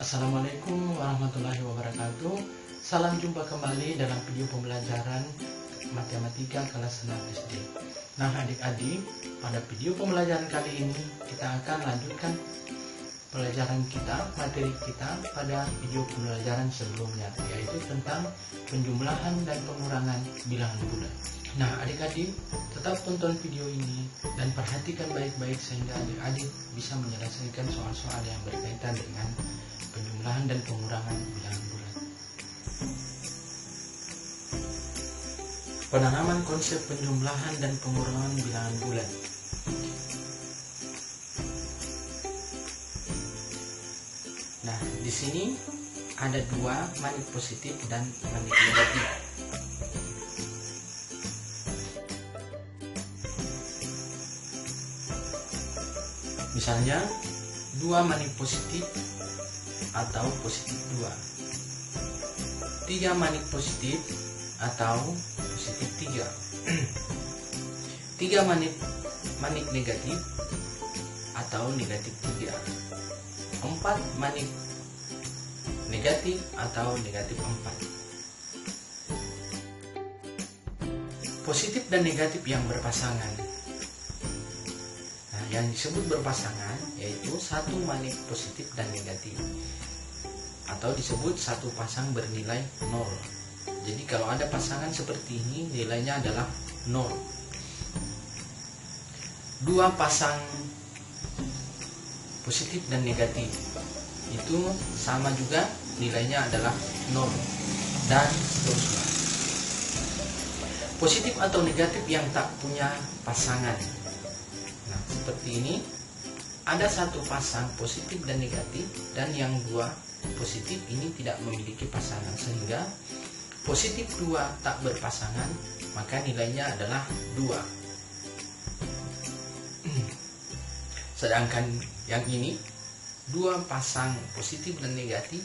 Assalamualaikum warahmatullahi wabarakatuh. Salam jumpa kembali dalam video pembelajaran matematika kelas 6 SD. Nah adik-adik, pada video pembelajaran kali ini kita akan lanjutkan pelajaran kita, materi kita pada video pembelajaran sebelumnya, yaitu tentang penjumlahan dan pengurangan bilangan bulat. Nah adik-adik, tetap tonton video ini dan perhatikan baik-baik sehingga adik-adik bisa menyelesaikan soal-soal yang berkaitan dengan penjumlahan dan pengurangan bilangan bulat. Penanaman konsep penjumlahan dan pengurangan bilangan bulat. Nah, di sini ada dua manik positif dan manik negatif. Misalnya, 2 manik positif atau positif 2, 3 manik positif atau positif 3, 3 manik negatif atau negatif 3, 4 manik negatif atau negatif 4. Positif dan negatif yang berpasangan. Nah, yang disebut berpasangan yaitu satu manik positif dan negatif, atau disebut satu pasang bernilai 0. Jadi kalau ada pasangan seperti ini, nilainya adalah 0. 2 pasang positif dan negatif itu sama juga, nilainya adalah 0, dan seterusnya. Positif atau negatif yang tak punya pasangan. Nah, seperti ini, ada satu pasang positif dan negatif, dan yang 2 positif ini tidak memiliki pasangan, sehingga positif 2 tak berpasangan, maka nilainya adalah 2. Sedangkan yang ini 2 pasang positif dan negatif,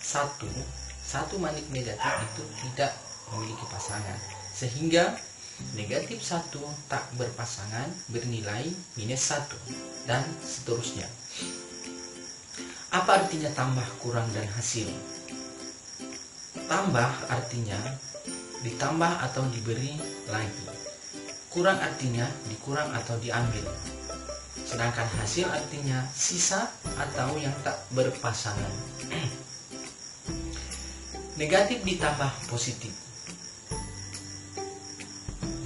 satu manik negatif itu tidak memiliki pasangan, sehingga negatif 1 tak berpasangan bernilai minus 1, dan seterusnya. Apa artinya tambah, kurang, dan hasil? Tambah artinya ditambah atau diberi lagi. Kurang artinya dikurang atau diambil. Sedangkan hasil artinya sisa atau yang tak berpasangan. Negatif ditambah positif.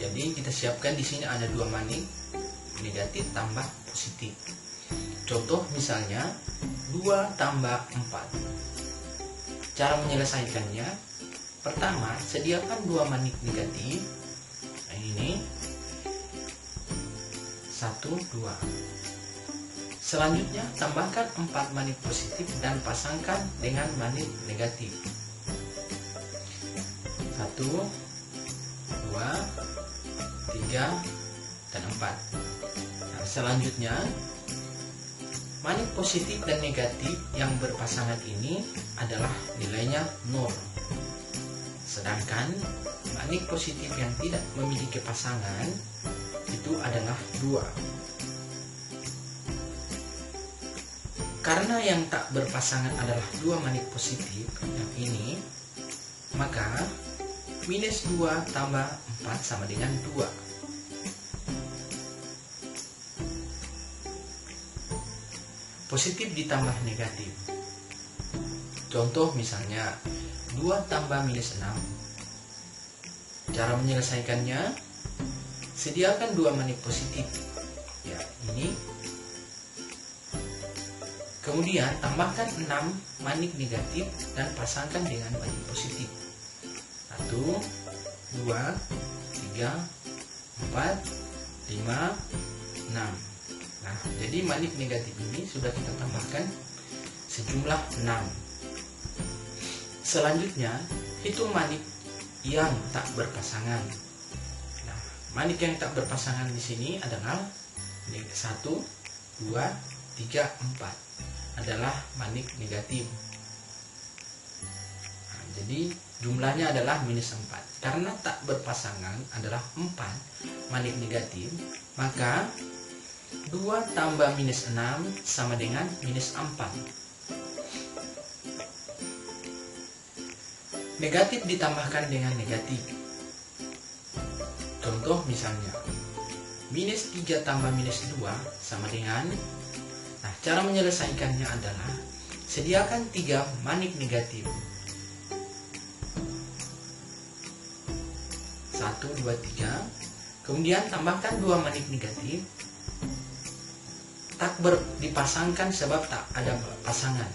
Jadi kita siapkan di sini ada 2 manik, negatif tambah positif. Contoh misalnya 2 tambah 4. Cara menyelesaikannya, pertama sediakan 2 manik negatif. Nah, ini 1, 2. Selanjutnya tambahkan 4 manik positif dan pasangkan dengan manik negatif. 1, 2, 3, dan 4. Nah, selanjutnya manik positif dan negatif yang berpasangan ini adalah nilainya 0. Sedangkan manik positif yang tidak memiliki pasangan itu adalah 2. Karena yang tak berpasangan adalah 2 manik positif yang ini, maka minus 2 tambah 4 sama dengan 2. Positif ditambah negatif. Contoh misalnya 2 tambah minus 6. Cara menyelesaikannya, sediakan 2 manik positif. Ya, ini. Kemudian tambahkan 6 manik negatif dan pasangkan dengan manik positif. 1, 2, 3, 4, 5, 6. Nah, jadi manik negatif ini sudah kita tambahkan sejumlah 6. Selanjutnya, hitung manik yang tak berpasangan. Nah, manik yang tak berpasangan di sini adalah 1, 2, 3, 4 adalah manik negatif. Nah, jadi jumlahnya adalah minus 4. Karena tak berpasangan adalah 4 manik negatif, maka 2 tambah minus 6 sama dengan minus 4. Negatif ditambahkan dengan negatif. Contoh misalnya, minus 3 tambah minus 2 sama dengan, nah cara menyelesaikannya adalah sediakan 3 manik negatif. 1, 2, 3. Kemudian tambahkan 2 manik negatif. Tak dipasangkan sebab tak ada pasangan.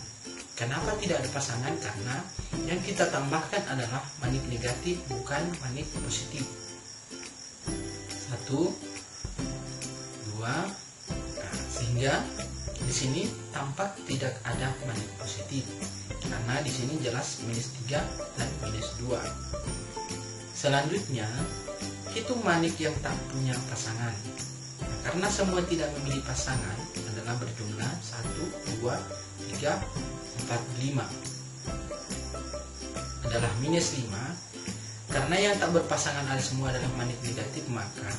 Kenapa tidak ada pasangan? Karena yang kita tambahkan adalah manik negatif, bukan manik positif. 1, 2. Nah, sehingga di sini tampak tidak ada manik positif. Karena di sini jelas minus 3 dan minus 2. Selanjutnya, hitung manik yang tak punya pasangan. Nah, karena semua tidak memilih pasangan adalah berjumlah 1, 2, 3, 4, 5. Adalah minus 5. Karena yang tak berpasangan ada semua adalah manik negatif, maka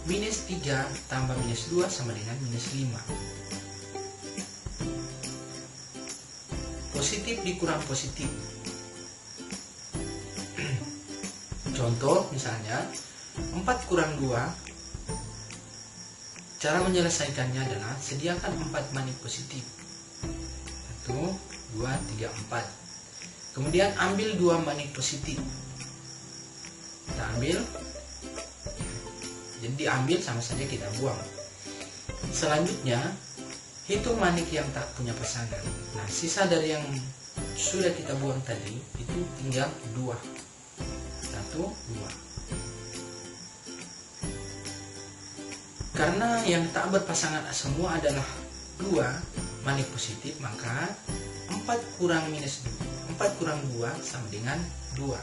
minus 3 tambah minus 2 sama dengan minus 5. Positif dikurang positif. Contoh misalnya 4 kurang 2. Cara menyelesaikannya adalah sediakan 4 manik positif. 1, 2, 3, 4. Kemudian ambil 2 manik positif. Kita ambil, jadi diambil sama saja kita buang. Selanjutnya hitung manik yang tak punya pasangan. Nah, sisa dari yang sudah kita buang tadi itu tinggal 2. 1, 2. Karena yang tak berpasangan semua adalah 2 manik positif, maka 4 kurang 2 sama dengan 2.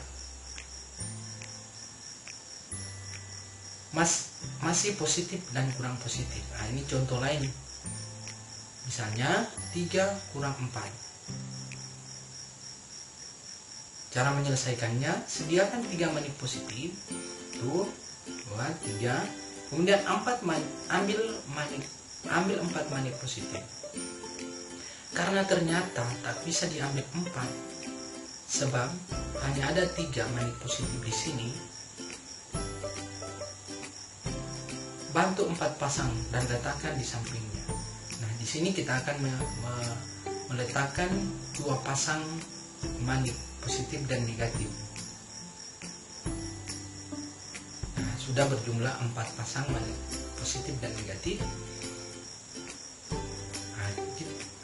Masih positif dan kurang positif. Nah, ini contoh lain. Misalnya 3 kurang 4. Cara menyelesaikannya, sediakan 3 manik positif. 1, 2, 3. Kemudian ambil 4 manik positif. Karena ternyata tak bisa diambil 4, sebab hanya ada 3 manik positif di sini. Bantu 4 pasang dan letakkan di sampingnya. Nah, di sini kita akan meletakkan 2 pasang manik positif dan negatif. Nah, sudah berjumlah 4 pasang manik positif dan negatif. Nah,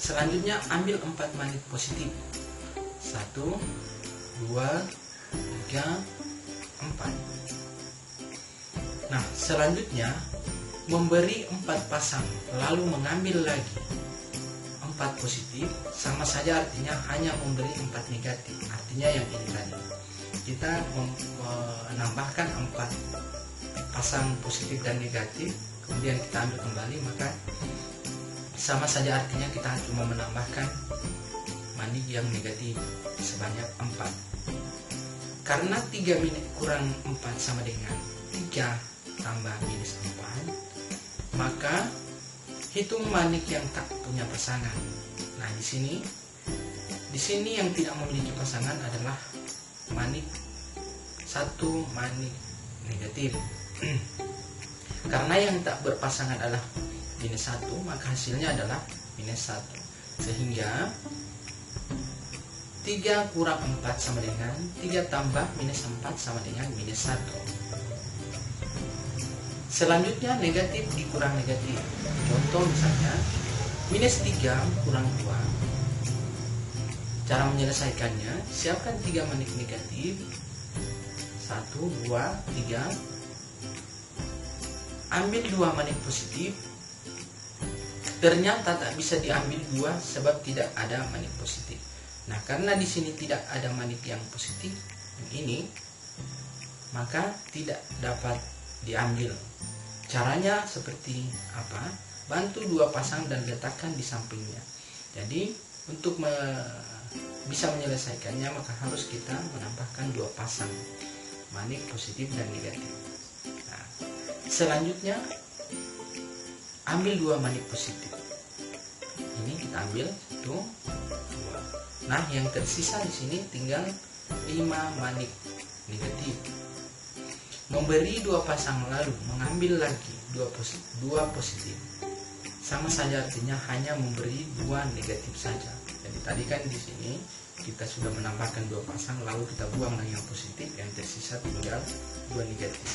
selanjutnya ambil 4 manik positif. 1, 2, 3, 4. Nah, selanjutnya memberi 4 pasang lalu mengambil lagi 4 positif, sama saja artinya hanya memberi 4 negatif. Artinya yang ini tadi kita menambahkan 4 pasang positif dan negatif, kemudian kita ambil kembali, maka sama saja artinya kita cuma menambahkan manik yang negatif sebanyak 4. Karena 3 kurang 4 sama dengan 3 tambah minus 4, maka hitung manik yang tak punya pasangan. Nah, di sini yang tidak memiliki pasangan adalah manik 1 manik negatif. Karena yang tak berpasangan adalah minus 1, maka hasilnya adalah minus 1. Sehingga 3 kurang 4 sama dengan 3 tambah minus 4 sama dengan minus 1. Selanjutnya negatif dikurang negatif. Contoh misalnya minus 3 kurang 2. Cara menyelesaikannya, siapkan 3 manik negatif. 1, 2, 3. Ambil 2 manik positif. Ternyata tak bisa diambil 2 sebab tidak ada manik positif. Nah, karena di sini tidak ada manik yang positif, yang ini, maka tidak dapat diambil. Caranya seperti apa? Bantu 2 pasang dan letakkan di sampingnya. Jadi untuk bisa menyelesaikannya, maka harus kita menambahkan 2 pasang manik positif dan negatif. Nah, selanjutnya ambil 2 manik positif. Ini kita ambil 1, 2. Nah, yang tersisa di sini tinggal 5 manik negatif. Memberi 2 pasang lalu mengambil lagi 2 positif. Sama saja artinya hanya memberi 2 negatif saja. Jadi tadi kan di sini kita sudah menambahkan 2 pasang lalu kita buang lagi yang positif, yang tersisa tinggal 2 negatif.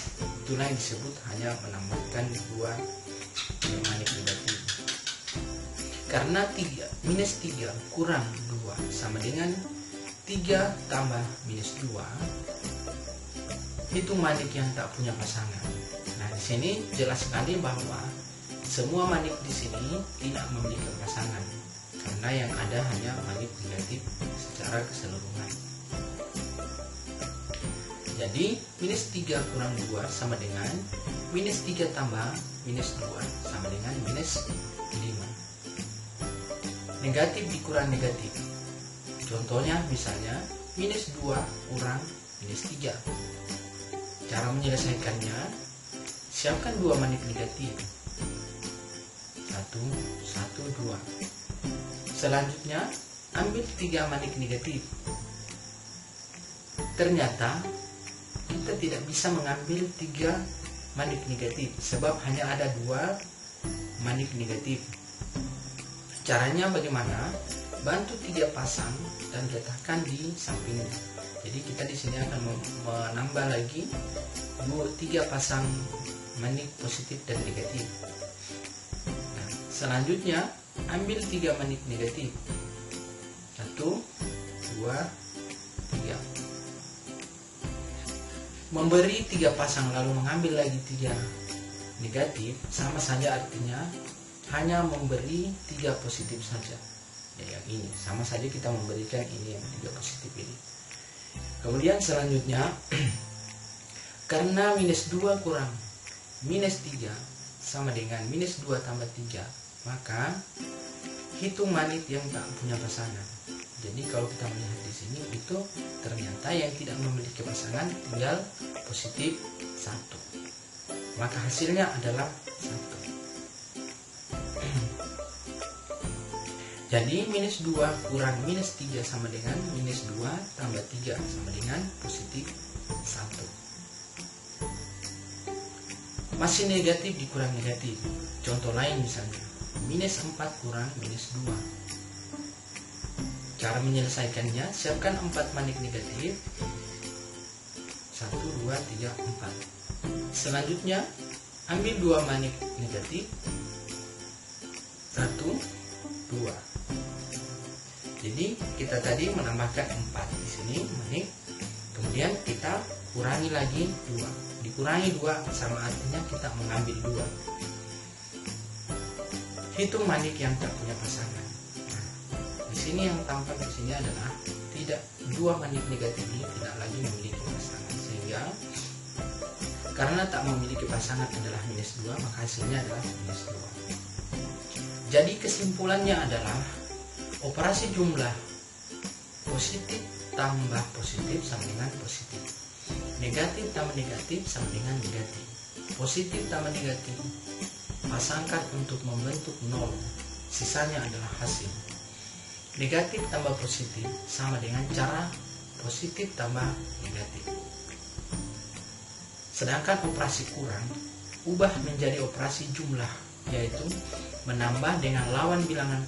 Itulah yang disebut hanya menambahkan 2 manik negatif. Karena minus 3 kurang 2 sama dengan 3 tambah minus 2, itu manik yang tak punya pasangan. Nah, di sini jelas sekali bahwa semua manik di sini tidak memiliki pasangan, karena yang ada hanya manik negatif secara keseluruhan. Jadi minus 3 kurang 2 sama dengan minus 3 tambah minus 2 sama dengan minus 5. Negatif dikurang negatif. Contohnya misalnya minus 2 kurang minus 3. Cara menyelesaikannya, siapkan 2 manik negatif. 1, 2. Selanjutnya ambil 3 manik negatif. Ternyata kita tidak bisa mengambil 3 manik negatif sebab hanya ada 2 manik negatif. Caranya bagaimana? Bantu 3 pasang dan letakkan di sampingnya. Jadi kita di sini akan menambah lagi 3 pasang manik positif dan negatif. Nah, selanjutnya ambil 3 manik negatif. 1, 2, 3. Memberi 3 pasang lalu mengambil lagi 3 negatif sama saja artinya hanya memberi 3 positif saja. Ya, yang ini sama saja kita memberikan ini yang 3 positif ini. Kemudian selanjutnya karena minus 2 kurang minus 3 sama dengan minus 2 tambah 3, maka hitung manik yang tak punya pasangan. Jadi kalau kita melihat di sini itu ternyata yang tidak memiliki pasangan tinggal positif 1. Maka hasilnya adalah 1. Jadi minus 2 kurang minus 3 sama dengan minus 2 tambah 3 sama dengan positif 1. Masih negatif dikurang negatif. Contoh lain misalnya minus 4 kurang minus 2. Cara menyelesaikannya, siapkan 4 manik negatif. 1, 2, 3, 4. Selanjutnya ambil 2 manik negatif. 1, 2. Jadi kita tadi menambahkan 4 di sini manik, kemudian kita kurangi lagi 2. Dikurangi 2 sama artinya kita mengambil 2. Hitung manik yang tak punya pasangan. Nah, di sini yang tampak di sini adalah tidak 2 manik negatif ini tidak lagi memiliki pasangan, sehingga karena tak memiliki pasangan adalah minus 2, maka hasilnya adalah minus 2. Jadi kesimpulannya adalah operasi jumlah positif tambah positif sama dengan positif, negatif tambah negatif sama dengan negatif, positif tambah negatif pasangkan untuk membentuk 0, sisanya adalah hasil. Negatif tambah positif sama dengan cara positif tambah negatif. Sedangkan operasi kurang ubah menjadi operasi jumlah, yaitu menambah dengan lawan bilangan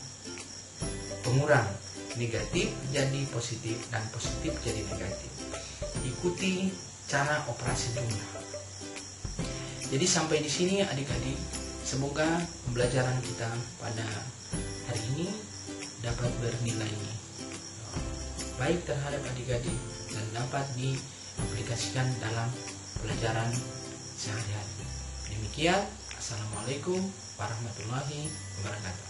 pengurang, negatif jadi positif dan positif jadi negatif. Ikuti cara operasi jumlah. Jadi sampai di sini adik-adik, semoga pembelajaran kita pada hari ini dapat bernilai baik terhadap adik-adik dan dapat diaplikasikan dalam pelajaran sehari-hari. Demikian, Assalamualaikum warahmatullahi wabarakatuh.